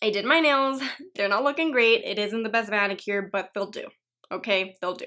I did my nails. They're not looking great. It isn't the best manicure, but they'll do. Okay, they'll do.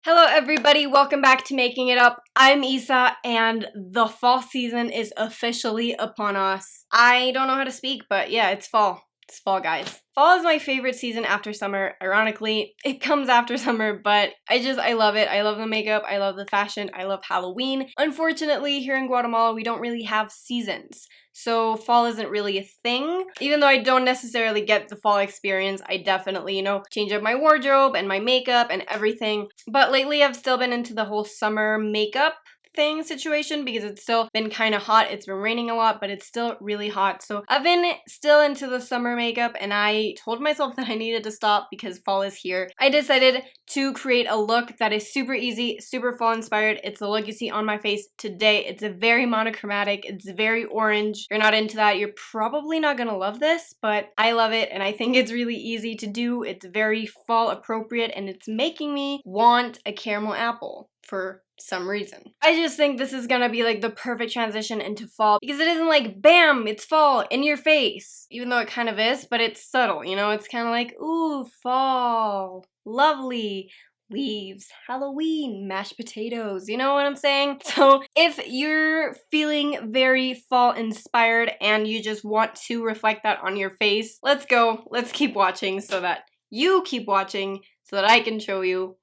Hello everybody, welcome back to Making It Up. I'm Isa, and the fall season is officially upon us. I don't know how to speak, but yeah, it's fall. It's fall, guys. Fall is my favorite season after summer. Ironically, it comes after summer, but I love it. I love the makeup, I love the fashion, I love Halloween. Unfortunately, here in Guatemala, we don't really have seasons. So fall isn't really a thing. Even though I don't necessarily get the fall experience, I definitely, change up my wardrobe and my makeup and everything. But lately I've still been into the whole summer makeup thing situation because it's still been kind of hot. It's been raining a lot, but it's still really hot. So I've been still into the summer makeup, and I told myself that I needed to stop because fall is here. I decided to create a look that is super easy, super fall inspired. It's the look you see on my face today. It's a very monochromatic. It's very orange. If you're not into that, you're probably not gonna love this, but I love it, and I think it's really easy to do. It's very fall appropriate, and it's making me want a caramel apple for some reason. I just think this is gonna be like the perfect transition into fall because it isn't like bam, it's fall in your face, even though it kind of is, but it's subtle, it's kind of like, ooh, fall, lovely, leaves, Halloween, mashed potatoes, you know what I'm saying? So if you're feeling very fall inspired and you just want to reflect that on your face, let's go. Let's keep watching so that you keep watching so that I can show you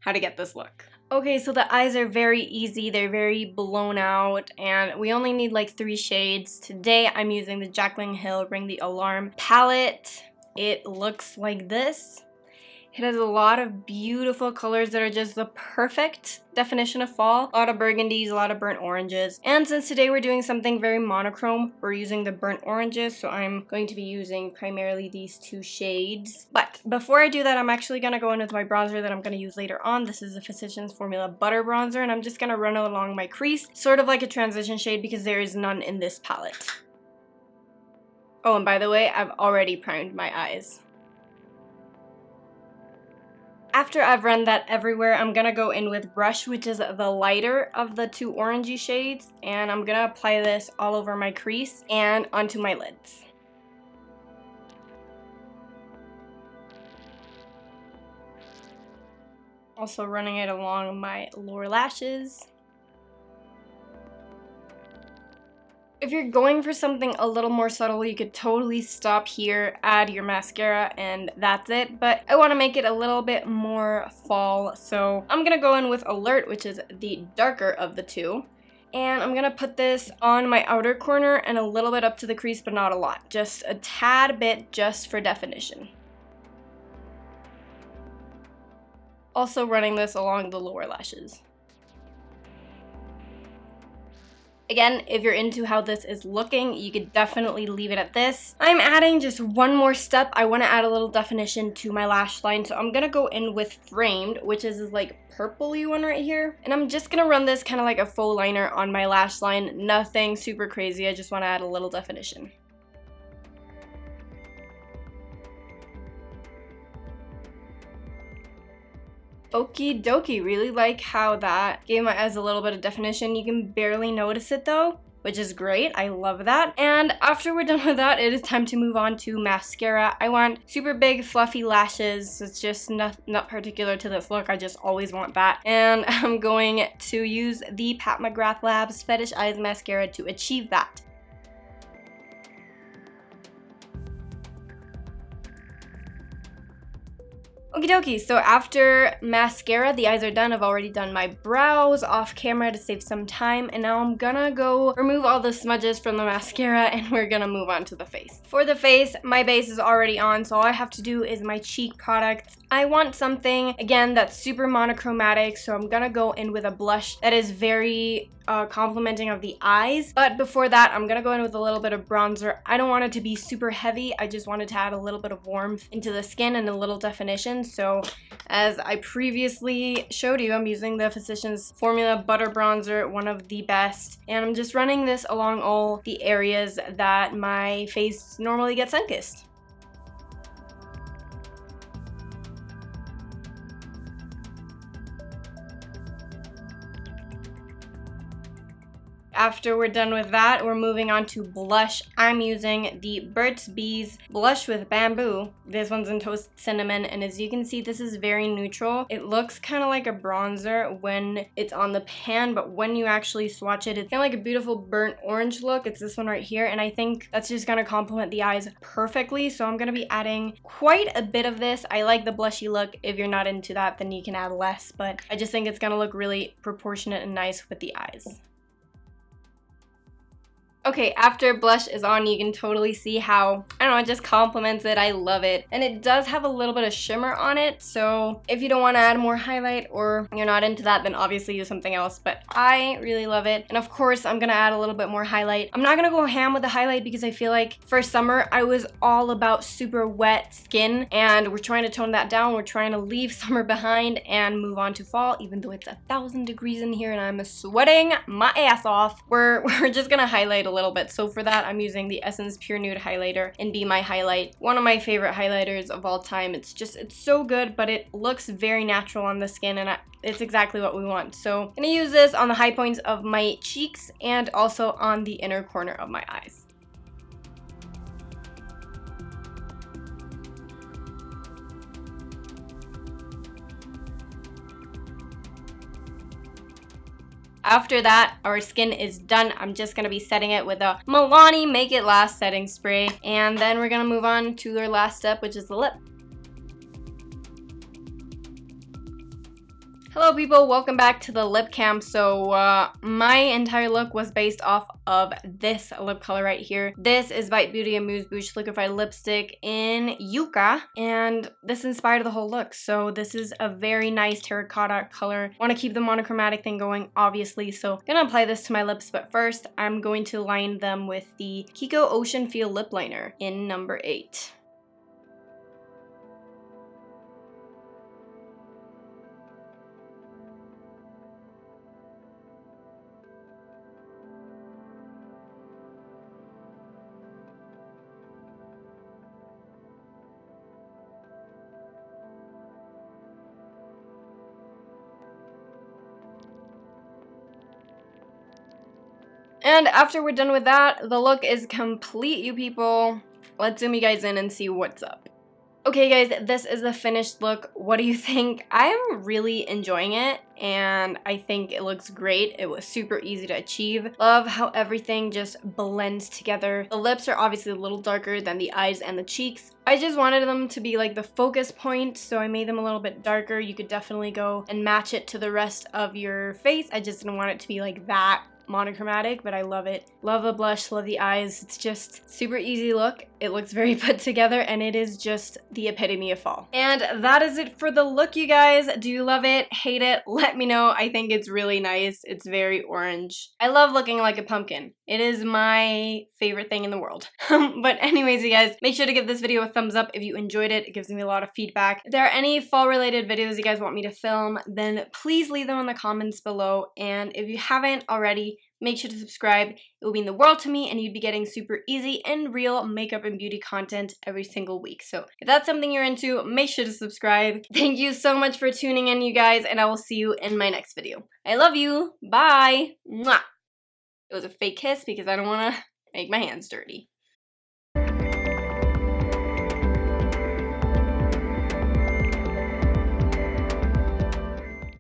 how to get this look. Okay, so the eyes are very easy, they're very blown out, and we only need like 3 shades. Today I'm using the Jaclyn Hill Ring the Alarm palette. It looks like this. It has a lot of beautiful colors that are just the perfect definition of fall. A lot of burgundies, a lot of burnt oranges. And since today we're doing something very monochrome, we're using the burnt oranges, so I'm going to be using primarily these 2 shades. But before I do that, I'm actually going to go in with my bronzer that I'm going to use later on. This is the Physicians Formula Butter Bronzer, and I'm just going to run it along my crease, sort of like a transition shade because there is none in this palette. Oh, and by the way, I've already primed my eyes. After I've run that everywhere, I'm gonna go in with Brush, which is the lighter of the 2 orangey shades, and I'm gonna apply this all over my crease and onto my lids. Also running it along my lower lashes. If you're going for something a little more subtle, you could totally stop here, add your mascara, and that's it. But I want to make it a little bit more fall, so I'm going to go in with Alert, which is the darker of the 2. And I'm going to put this on my outer corner and a little bit up to the crease, but not a lot. Just a tad bit, just for definition. Also running this along the lower lashes. Again, if you're into how this is looking, you could definitely leave it at this. I'm adding just one more step. I want to add a little definition to my lash line, so I'm going to go in with Framed, which is this like purpley one right here. And I'm just going to run this kind of like a faux liner on my lash line. Nothing super crazy. I just want to add a little definition. Okie dokie, really like how that gave my eyes a little bit of definition. You can barely notice it though, which is great. I love that. And after we're done with that, it is time to move on to mascara. I want super big fluffy lashes. It's just not particular to this look. I just always want that. And I'm going to use the Pat McGrath Labs Fetish Eyes Mascara to achieve that. Okie dokie, so after mascara, the eyes are done. I've already done my brows off camera to save some time, and now I'm gonna go remove all the smudges from the mascara and we're gonna move on to the face. For the face, my base is already on, so all I have to do is my cheek product. I want something, again, that's super monochromatic, so I'm gonna go in with a blush that is very complimenting of the eyes. But before that, I'm gonna go in with a little bit of bronzer. I don't want it to be super heavy. I just wanted to add a little bit of warmth into the skin and a little definition. So as I previously showed you, I'm using the Physicians Formula Butter Bronzer, one of the best. And I'm just running this along all the areas that my face normally gets sun-kissed. After we're done with that, we're moving on to blush. I'm using the Burt's Bees Blush with Bamboo. This one's in Toasted Cinnamon, and as you can see, this is very neutral. It looks kind of like a bronzer when it's on the pan, but when you actually swatch it, it's kind of like a beautiful burnt orange look. It's this one right here, and I think that's just gonna complement the eyes perfectly, so I'm gonna be adding quite a bit of this. I like the blushy look. If you're not into that, then you can add less, but I just think it's gonna look really proportionate and nice with the eyes. Okay, after blush is on, you can totally see how, I don't know, it just complements it. I love it. And it does have a little bit of shimmer on it, so if you don't want to add more highlight or you're not into that, then obviously use something else, but I really love it. And of course, I'm gonna add a little bit more highlight. I'm not gonna go ham with the highlight because I feel like for summer, I was all about super wet skin, and we're trying to tone that down. We're trying to leave summer behind and move on to fall, even though it's 1,000 degrees in here and I'm sweating my ass off. We're just gonna highlight a little bit. So for that, I'm using the Essence Pure Nude Highlighter in Be My Highlight. One of my favorite highlighters of all time. It's so good, but it looks very natural on the skin, and it's exactly what we want. So I'm gonna use this on the high points of my cheeks and also on the inner corner of my eyes. After that, our skin is done. I'm just gonna be setting it with a Milani Make It Last setting spray. And then we're gonna move on to our last step, which is the lip. Hello people, welcome back to the lip cam. So my entire look was based off of this lip color right here. This is Bite Beauty Amuse Bouche Liquefied Lipstick in Yucca, and this inspired the whole look. So this is a very nice terracotta color. Want to keep the monochromatic thing going, obviously, so I'm gonna apply this to my lips, but first I'm going to line them with the Kiko Ocean Feel Lip Liner in number 8. And after we're done with that, the look is complete, you people. Let's zoom you guys in and see what's up. Okay guys, this is the finished look. What do you think? I'm really enjoying it, and I think it looks great. It was super easy to achieve. Love how everything just blends together. The lips are obviously a little darker than the eyes and the cheeks. I just wanted them to be like the focus point, so I made them a little bit darker. You could definitely go and match it to the rest of your face. I just didn't want it to be like that monochromatic, but I love it. Love the blush, love the eyes. It's just super easy look. It looks very put together, and it is just the epitome of fall. And that is it for the look, you guys. Do you love it? Hate it? Let me know. I think it's really nice. It's very orange. I love looking like a pumpkin. It is my favorite thing in the world. But anyways, you guys, make sure to give this video a thumbs up if you enjoyed it. It gives me a lot of feedback. If there are any fall related videos you guys want me to film, then please leave them in the comments below. And if you haven't already, make sure to subscribe. It will mean the world to me, and you'd be getting super easy and real makeup and beauty content every single week. So if that's something you're into, make sure to subscribe. Thank you so much for tuning in, you guys, and I will see you in my next video. I love you. Bye. Mwah. It was a fake kiss because I don't want to make my hands dirty.